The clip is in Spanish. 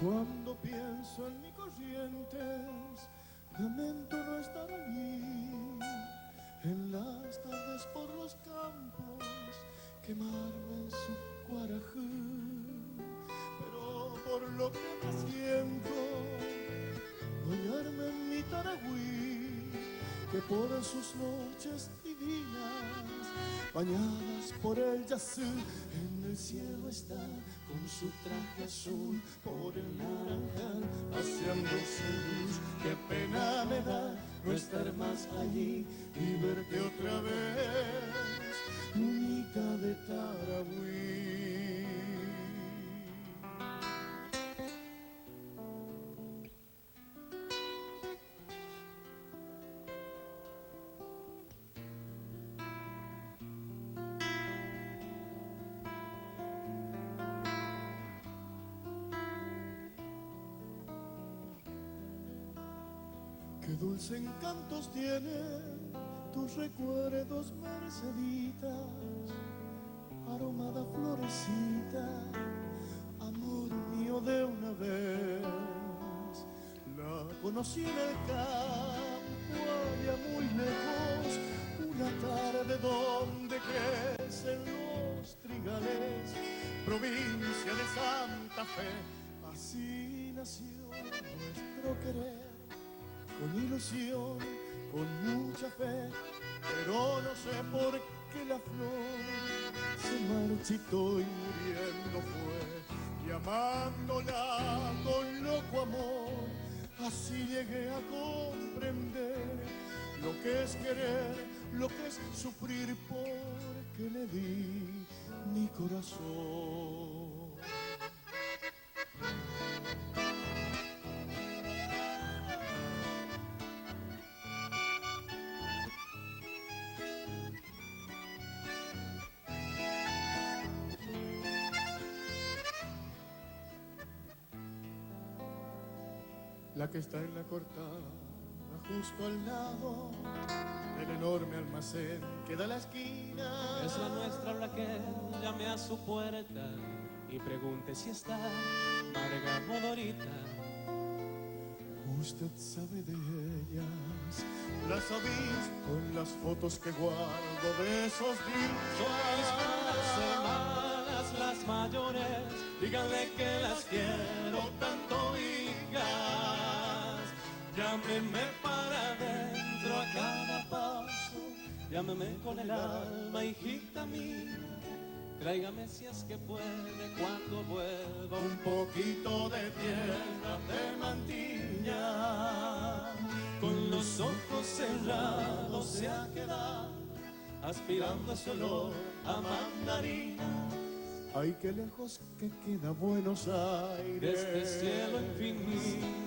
Cuando pienso en mi Corrientes, lamento no estar allí. En las tardes por los campos, quemarme en su Guarajú. Pero por lo que me siento, bañarme en mi Taragüí, que por sus noches divinas, bañadas por el yazú, en el cielo está con su traje azul, por el naranjal paseándose luz. Qué pena me da no estar más allí y verte otra vez, lunita de Taragüí. Qué dulce encantos tienen tus recuerdos, Merceditas, aromada florecita, amor mío de una vez. La conocí en el campo, allá muy lejos, una tarde donde crecen los trigales, provincia de Santa Fe. Así nació nuestro querer, con ilusión, con mucha fe, pero no sé por qué la flor se marchitó y muriendo fue. Llamándola con loco amor, así llegué a comprender lo que es querer, lo que es sufrir, porque le di mi corazón. La que está en la cortada, justo al lado del enorme almacén que da la esquina. Es la nuestra la que llame a su puerta y pregunte si está Marga o Dorita. Usted sabe de ellas, las ha visto en las fotos que guardo de esos días. Son las hermanas, las mayores, díganle que las quiero tanto, hijas. Llámeme para adentro a cada paso, llámeme con el alma, hijita mía. Tráigame si es que puede cuando vuelva un poquito de tierra de Mantilla. Con los ojos cerrados se ha quedado aspirando ese olor a mandarina. Ay, qué lejos que queda Buenos Aires de este cielo infinito.